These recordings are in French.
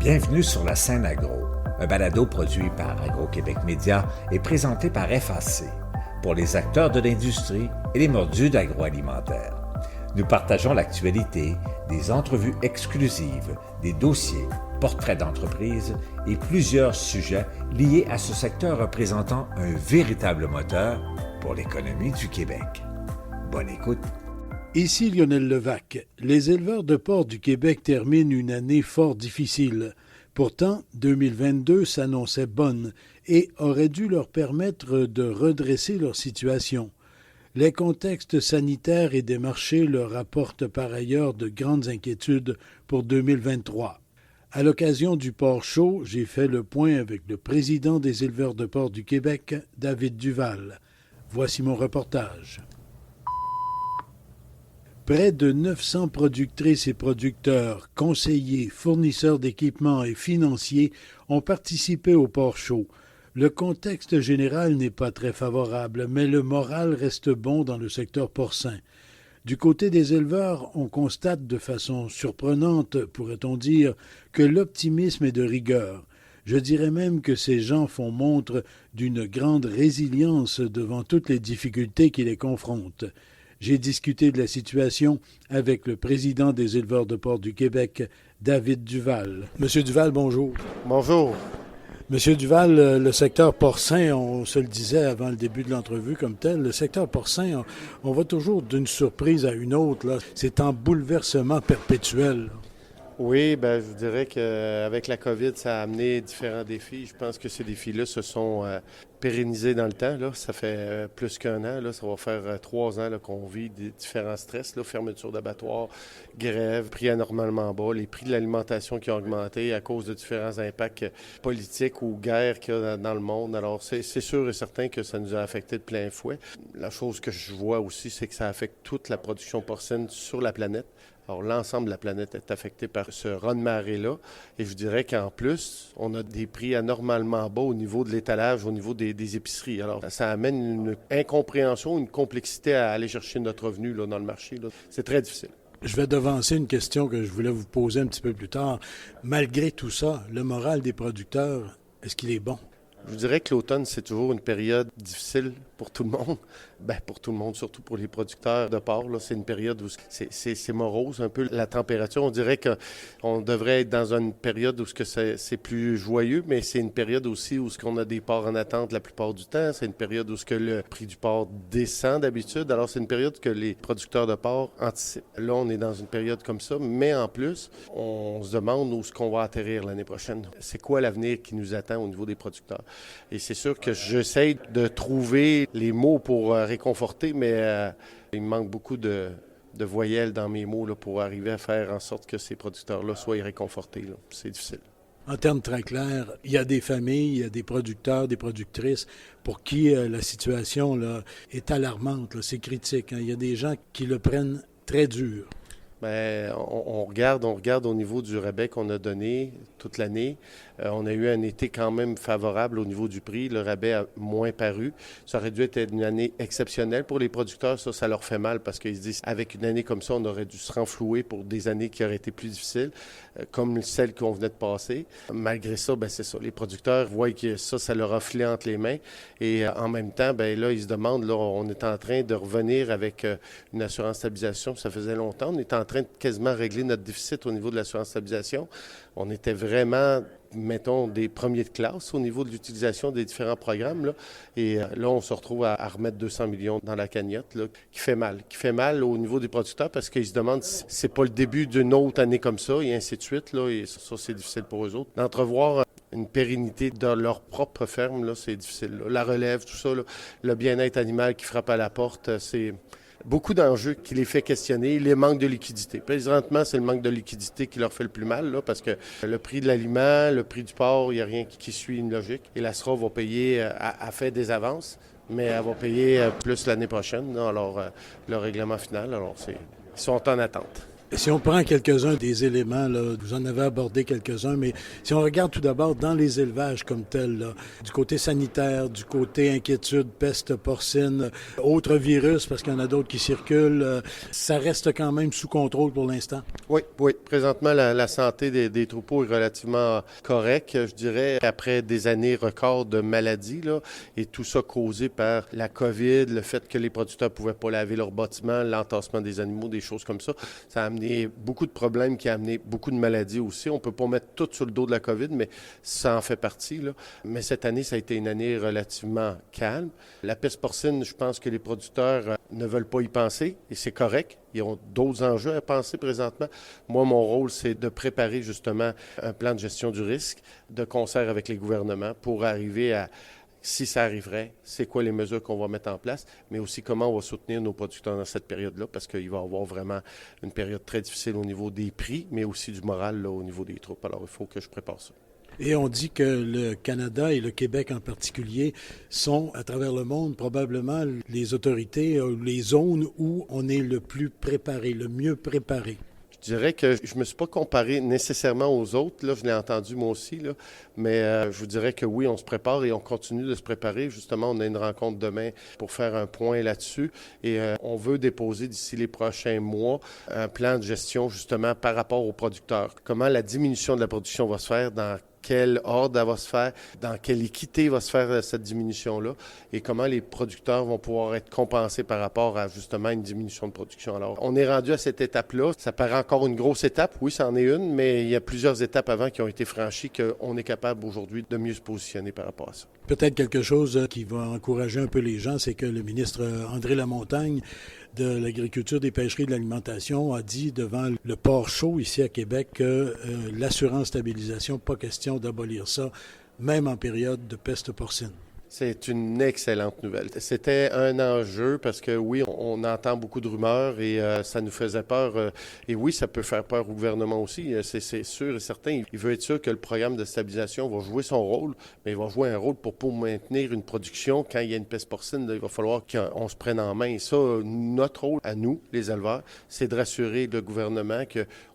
Bienvenue sur la scène agro, un balado produit par Agro-Québec Média et présenté par FAC, pour les acteurs de l'industrie et les mordus d'agroalimentaire. Nous partageons l'actualité, des entrevues exclusives, des dossiers, portraits d'entreprises et plusieurs sujets liés à ce secteur représentant un véritable moteur pour l'économie du Québec. Bonne écoute. Ici Lionel Levac. Les éleveurs de porc du Québec terminent une année fort difficile. Pourtant, 2022 s'annonçait bonne et aurait dû leur permettre de redresser leur situation. Les contextes sanitaires et des marchés leur apportent par ailleurs de grandes inquiétudes pour 2023. À l'occasion du Porc Show, j'ai fait le point avec le président des éleveurs de porc du Québec, David Duval. Voici mon reportage. Près de 900 productrices et producteurs, conseillers, fournisseurs d'équipements et financiers ont participé au Porc Show. Le contexte général n'est pas très favorable, mais le moral reste bon dans le secteur porcin. Du côté des éleveurs, on constate de façon surprenante, pourrait-on dire, que l'optimisme est de rigueur. Je dirais même que ces gens font montre d'une grande résilience devant toutes les difficultés qui les confrontent. J'ai discuté de la situation avec le président des éleveurs de porc du Québec, David Duval. Monsieur Duval, bonjour. Bonjour. Monsieur Duval, le secteur porcin, on se le disait avant le début de l'entrevue comme tel, le secteur porcin, on va toujours d'une surprise à une autre, là. C'est en bouleversement perpétuel. Oui, je vous dirais qu'avec la COVID, ça a amené différents défis. Je pense que ces défis-là se sont pérennisés dans le temps. Là. Ça fait plus qu'un an. Là. Ça va faire 3 ans là, qu'on vit des différents stress. Là. Fermeture d'abattoirs, grève, prix anormalement bas, les prix de l'alimentation qui ont augmenté à cause de différents impacts politiques ou guerres qu'il y a dans le monde. Alors, c'est sûr et certain que ça nous a affecté de plein fouet. La chose que je vois aussi, c'est que ça affecte toute la production porcine sur la planète. Alors, l'ensemble de la planète est affecté par ce raz-de-marée-là. Et je dirais qu'en plus, on a des prix anormalement bas au niveau de l'étalage, au niveau des épiceries. Alors, ça amène une incompréhension, une complexité à aller chercher notre revenu là, dans le marché. Là. C'est très difficile. Je vais devancer une question que je voulais vous poser un petit peu plus tard. Malgré tout ça, le moral des producteurs, est-ce qu'il est bon? Je vous dirais que l'automne, c'est toujours une période difficile pour tout le monde. Pour tout le monde, surtout pour les producteurs de porc. Là, c'est une période où c'est morose un peu la température. On dirait qu'on devrait être dans une période où c'est plus joyeux, mais c'est une période aussi où on a des porcs en attente la plupart du temps. C'est une période où le prix du porc descend d'habitude. Alors, c'est une période que les producteurs de porc anticipent. Là, on est dans une période comme ça, mais en plus, on se demande où est-ce qu'on va atterrir l'année prochaine. C'est quoi l'avenir qui nous attend au niveau des producteurs? Et c'est sûr que j'essaie de trouver les mots pour réconforter, mais il me manque beaucoup de voyelles dans mes mots là, pour arriver à faire en sorte que ces producteurs-là soient réconfortés. Là. C'est difficile. En termes très clairs, il y a des familles, il y a des producteurs, des productrices pour qui la situation là, est alarmante, là, c'est critique. Hein. Il y a des gens qui le prennent très dur. On regarde au niveau du rabais qu'on a donné toute l'année. On a eu un été quand même favorable au niveau du prix. Le rabais a moins paru. Ça aurait dû être une année exceptionnelle pour les producteurs. Ça leur fait mal parce qu'ils se disent, avec une année comme ça, on aurait dû se renflouer pour des années qui auraient été plus difficiles, comme celles qu'on venait de passer. Malgré ça, c'est ça. Les producteurs voient que ça leur a filé entre les mains. Et en même temps, là, ils se demandent, là, on est en train de revenir avec une assurance stabilisation. Ça faisait longtemps. On est en train de quasiment régler notre déficit au niveau de l'assurance stabilisation. On était vraiment, mettons, des premiers de classe au niveau de l'utilisation des différents programmes. Là. Et là, on se retrouve à remettre 200 millions dans la cagnotte, là, qui fait mal au niveau des producteurs parce qu'ils se demandent si c'est pas le début d'une autre année comme ça et ainsi de suite. Là, et ça, c'est difficile pour eux autres. D'entrevoir une pérennité dans leur propre ferme, là, c'est difficile. Là. La relève, tout ça, là, le bien-être animal qui frappe à la porte, c'est beaucoup d'enjeux qui les fait questionner, les manques de liquidité. Présentement, c'est le manque de liquidité qui leur fait le plus mal, là, parce que le prix de l'aliment, le prix du porc, il n'y a rien qui suit une logique. Et la SRA va payer, a fait des avances, mais elle va payer plus l'année prochaine, là, alors le règlement final. Alors, ils sont en attente. Si on prend quelques-uns des éléments, là, vous en avez abordé quelques-uns, mais si on regarde tout d'abord dans les élevages comme tels, là, du côté sanitaire, du côté inquiétude, peste porcine, autres virus, parce qu'il y en a d'autres qui circulent, ça reste quand même sous contrôle pour l'instant? Oui. Présentement, la santé des troupeaux est relativement correcte, je dirais, après des années records de maladies, là, et tout ça causé par la COVID, le fait que les producteurs ne pouvaient pas laver leurs bâtiments, l'entassement des animaux, des choses comme ça. Ça a amené beaucoup de problèmes, qui a amené beaucoup de maladies aussi. On ne peut pas mettre tout sur le dos de la COVID, mais ça en fait partie, là. Mais cette année, ça a été une année relativement calme. La peste porcine, je pense que les producteurs ne veulent pas y penser, et c'est correct. Ils ont d'autres enjeux à penser présentement. Moi, mon rôle, c'est de préparer justement un plan de gestion du risque de concert avec les gouvernements pour arriver à, si ça arriverait, c'est quoi les mesures qu'on va mettre en place, mais aussi comment on va soutenir nos producteurs dans cette période-là, parce qu'il va y avoir vraiment une période très difficile au niveau des prix, mais aussi du moral là, au niveau des troupes. Alors, il faut que je prépare ça. Et on dit que le Canada et le Québec en particulier sont, à travers le monde, probablement les autorités, les zones où on est le plus préparé, le mieux préparé. Je dirais que je ne me suis pas comparé nécessairement aux autres. Là, je l'ai entendu moi aussi, là. Mais je vous dirais que oui, on se prépare et on continue de se préparer. Justement, on a une rencontre demain pour faire un point là-dessus. Et on veut déposer d'ici les prochains mois un plan de gestion justement par rapport aux producteurs. Comment la diminution de la production va se faire, dans quel ordre elle va se faire, dans quelle équité va se faire cette diminution-là et comment les producteurs vont pouvoir être compensés par rapport à justement une diminution de production. Alors, on est rendu à cette étape-là. Ça paraît encore une grosse étape. Oui, c'en est une, mais il y a plusieurs étapes avant qui ont été franchies qu'on est capable aujourd'hui de mieux se positionner par rapport à ça. Peut-être quelque chose qui va encourager un peu les gens, c'est que le ministre André Lamontagne de l'Agriculture, des Pêcheries et de l'Alimentation a dit devant le port chaud ici à Québec que l'assurance stabilisation, pas question d'abolir ça, même en période de peste porcine. C'est une excellente nouvelle. C'était un enjeu parce que oui, on entend beaucoup de rumeurs et ça nous faisait peur. Et oui, ça peut faire peur au gouvernement aussi. C'est sûr et certain. Il veut être sûr que le programme de stabilisation va jouer son rôle, mais il va jouer un rôle pour maintenir une production. Quand il y a une peste porcine, là, il va falloir qu'on se prenne en main. Et ça, notre rôle à nous, les éleveurs, c'est de rassurer le gouvernement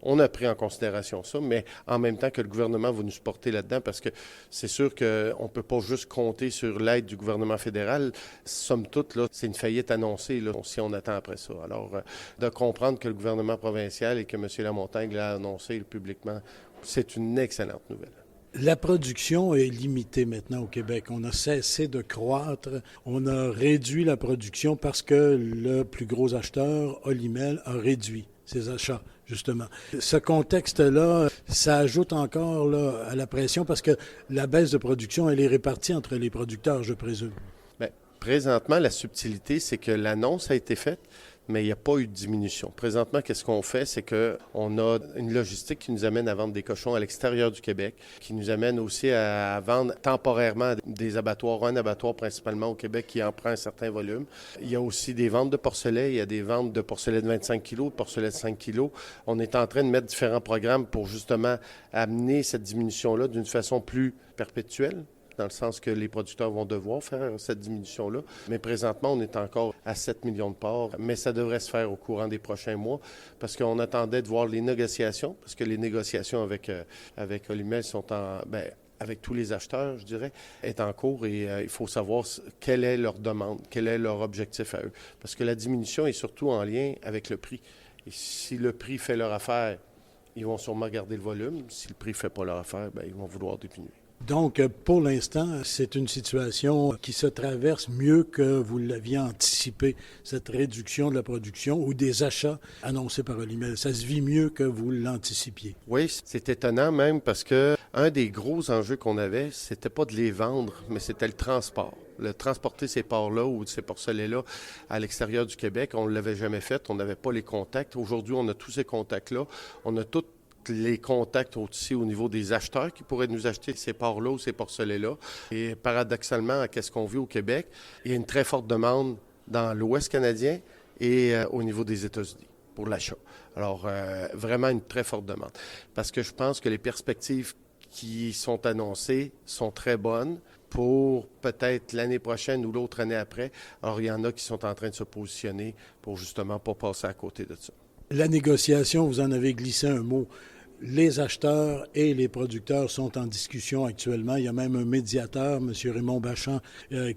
qu'on a pris en considération ça, mais en même temps que le gouvernement va nous supporter là-dedans parce que c'est sûr qu'on ne peut pas juste compter sur l'aide du gouvernement fédéral. Somme toute, là, c'est une faillite annoncée là, si on attend après ça. Alors, de comprendre que le gouvernement provincial et que M. Lamontagne l'a annoncé publiquement, c'est une excellente nouvelle. La production est limitée maintenant au Québec. On a cessé de croître. On a réduit la production parce que le plus gros acheteur, Olimel, a réduit ses achats, justement. Ce contexte-là, ça ajoute encore là, à la pression parce que la baisse de production, elle est répartie entre les producteurs, je présume. Bien, présentement, la subtilité, c'est que l'annonce a été faite, mais il n'y a pas eu de diminution. Présentement, qu'est-ce qu'on fait? C'est qu'on a une logistique qui nous amène à vendre des cochons à l'extérieur du Québec, qui nous amène aussi à vendre temporairement des abattoirs, un abattoir principalement au Québec qui en prend un certain volume. Il y a aussi des ventes de porcelets, il y a des ventes de porcelets de 25 kg, de porcelets de 5 kg. On est en train de mettre différents programmes pour justement amener cette diminution-là d'une façon plus perpétuelle, dans le sens que les producteurs vont devoir faire cette diminution-là. Mais présentement, on est encore à 7 millions de porcs, mais ça devrait se faire au courant des prochains mois parce qu'on attendait de voir les négociations, parce que les négociations avec Olimel sont avec tous les acheteurs, je dirais, est en cours et il faut savoir quelle est leur demande, quel est leur objectif à eux. Parce que la diminution est surtout en lien avec le prix. Et si le prix fait leur affaire, ils vont sûrement garder le volume. Si le prix ne fait pas leur affaire, ils vont vouloir diminuer. Donc, pour l'instant, c'est une situation qui se traverse mieux que vous l'aviez anticipé, cette réduction de la production ou des achats annoncés par Olimel. Ça se vit mieux que vous l'anticipiez. Oui, c'est étonnant même parce que un des gros enjeux qu'on avait, c'était pas de les vendre, mais c'était le transport. Le transporter ces porcs-là ou ces porcelets-là à l'extérieur du Québec, on ne l'avait jamais fait, on n'avait pas les contacts. Aujourd'hui, on a tous ces contacts-là, on a tous les contacts aussi au niveau des acheteurs qui pourraient nous acheter ces porcs-là ou ces porcelets-là. Et paradoxalement, qu'est-ce qu'on vit au Québec? Il y a une très forte demande dans l'Ouest canadien et au niveau des États-Unis pour l'achat. Alors, vraiment une très forte demande. Parce que je pense que les perspectives qui sont annoncées sont très bonnes pour peut-être l'année prochaine ou l'autre année après. Alors, il y en a qui sont en train de se positionner pour justement pas passer à côté de ça. La négociation, vous en avez glissé un mot. Les acheteurs et les producteurs sont en discussion actuellement. Il y a même un médiateur, M. Raymond Bachand,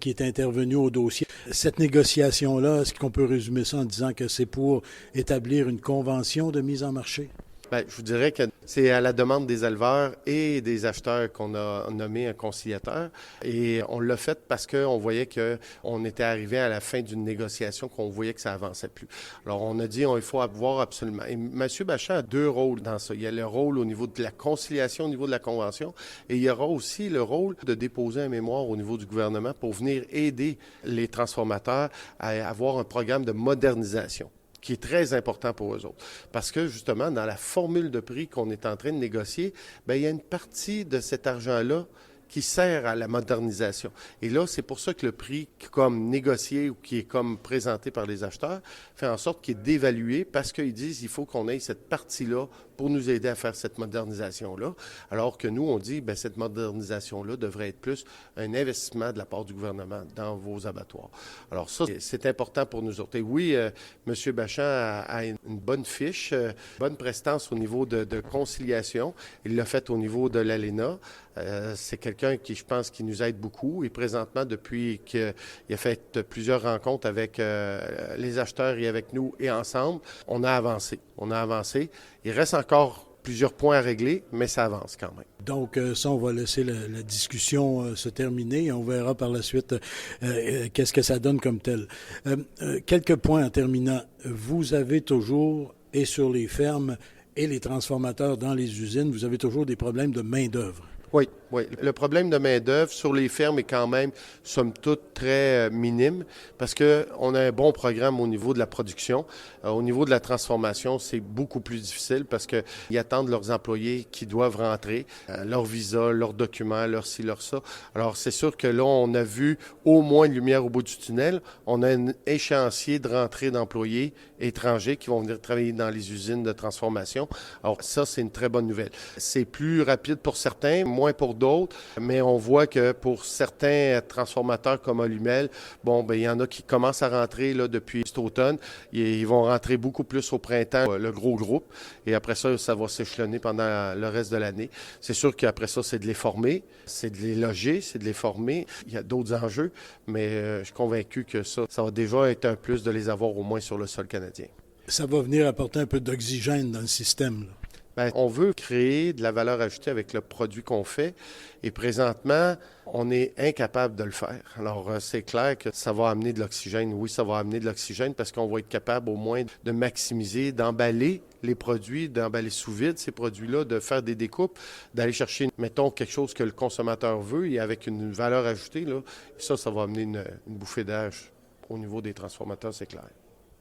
qui est intervenu au dossier. Cette négociation-là, est-ce qu'on peut résumer ça en disant que c'est pour établir une convention de mise en marché? Bien, je vous dirais que c'est à la demande des éleveurs et des acheteurs qu'on a nommé un conciliateur. Et on l'a fait parce qu'on voyait qu'on était arrivé à la fin d'une négociation, qu'on voyait que ça avançait plus. Alors, on a dit il faut avoir absolument. Et M. Bachand a 2 rôles dans ça. Il y a le rôle au niveau de la conciliation, au niveau de la convention, et il y aura aussi le rôle de déposer un mémoire au niveau du gouvernement pour venir aider les transformateurs à avoir un programme de modernisation, qui est très important pour eux autres. Parce que, justement, dans la formule de prix qu'on est en train de négocier, bien, il y a une partie de cet argent-là qui sert à la modernisation. Et là, c'est pour ça que le prix comme négocié ou qui est comme présenté par les acheteurs fait en sorte qu'il est dévalué parce qu'ils disent qu'il faut qu'on ait cette partie-là pour nous aider à faire cette modernisation-là. Alors que nous, on dit bien, cette modernisation-là devrait être plus un investissement de la part du gouvernement dans vos abattoirs. Alors ça, c'est important pour nous autres. Et oui, M. Bachand a une bonne fiche, bonne prestance au niveau de conciliation. Il l'a fait au niveau de l'ALENA. C'est quelqu'un qui, je pense, qui nous aide beaucoup. Et présentement, depuis qu'il a fait plusieurs rencontres avec les acheteurs et avec nous et ensemble, on a avancé. Il reste encore plusieurs points à régler, mais ça avance quand même. Donc, ça, on va laisser la discussion se terminer et on verra par la suite qu'est-ce que ça donne comme tel. Quelques points en terminant. Vous avez toujours, et sur les fermes et les transformateurs dans les usines, vous avez toujours des problèmes de main-d'œuvre. Oui. Le problème de main-d'œuvre sur les fermes est quand même, somme toute, très minime parce qu'on a un bon programme au niveau de la production. Au niveau de la transformation, c'est beaucoup plus difficile parce qu'ils attendent leurs employés qui doivent rentrer, leur visa, leurs documents, leur ci, leur ça. Alors, c'est sûr que là, on a vu au moins une lumière au bout du tunnel. On a un échéancier de rentrée d'employés étrangers qui vont venir travailler dans les usines de transformation. Alors, ça, c'est une très bonne nouvelle. C'est plus rapide pour certains, moins pour d'autres, mais on voit que pour certains transformateurs comme Olumel, il y en a qui commencent à rentrer là, depuis cet automne. Ils vont rentrer beaucoup plus au printemps, le gros groupe, et après ça, ça va s'échelonner pendant le reste de l'année. C'est sûr qu'après ça, c'est de les former, c'est de les loger, c'est de les former. Il y a d'autres enjeux, mais je suis convaincu que ça va déjà être un plus de les avoir au moins sur le sol canadien. Ça va venir apporter un peu d'oxygène dans le système, là. Bien, on veut créer de la valeur ajoutée avec le produit qu'on fait et présentement, on est incapable de le faire. Alors, c'est clair que ça va amener de l'oxygène. Oui, ça va amener de l'oxygène parce qu'on va être capable au moins de maximiser, d'emballer les produits, d'emballer sous vide ces produits-là, de faire des découpes, d'aller chercher, mettons, quelque chose que le consommateur veut et avec une valeur ajoutée, là, ça va amener une bouffée d'air au niveau des transformateurs, c'est clair.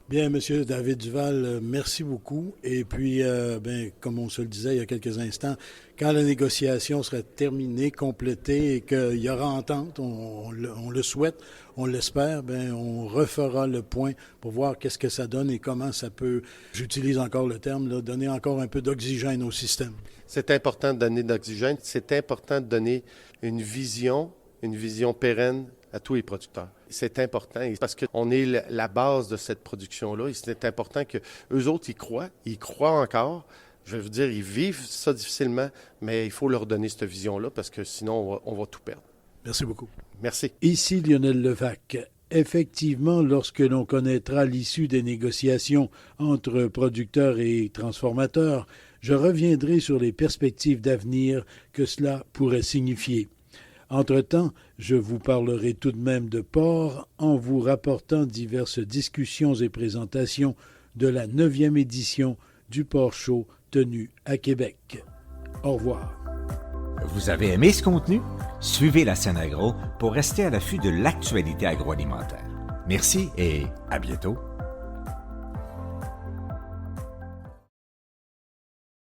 Bien, M. David Duval, merci beaucoup. Et puis, comme on se le disait il y a quelques instants, quand la négociation sera terminée, complétée et qu'il y aura entente, on le souhaite, on l'espère, on refera le point pour voir qu'est-ce que ça donne et comment ça peut, j'utilise encore le terme, là, donner encore un peu d'oxygène au système. C'est important de donner de l'oxygène. C'est important de donner une vision pérenne à tous les producteurs. C'est important parce qu'on est la base de cette production-là et c'est important qu'eux autres, ils croient encore. Je vais vous dire, ils vivent ça difficilement, mais il faut leur donner cette vision-là parce que sinon, on va tout perdre. Merci beaucoup. Merci. Ici Lionel Levac. Effectivement, lorsque l'on connaîtra l'issue des négociations entre producteurs et transformateurs, je reviendrai sur les perspectives d'avenir que cela pourrait signifier. Entre-temps, je vous parlerai tout de même de porc en vous rapportant diverses discussions et présentations de la 9e édition du Porc Show tenu à Québec. Au revoir. Vous avez aimé ce contenu? Suivez la scène agro pour rester à l'affût de l'actualité agroalimentaire. Merci et à bientôt.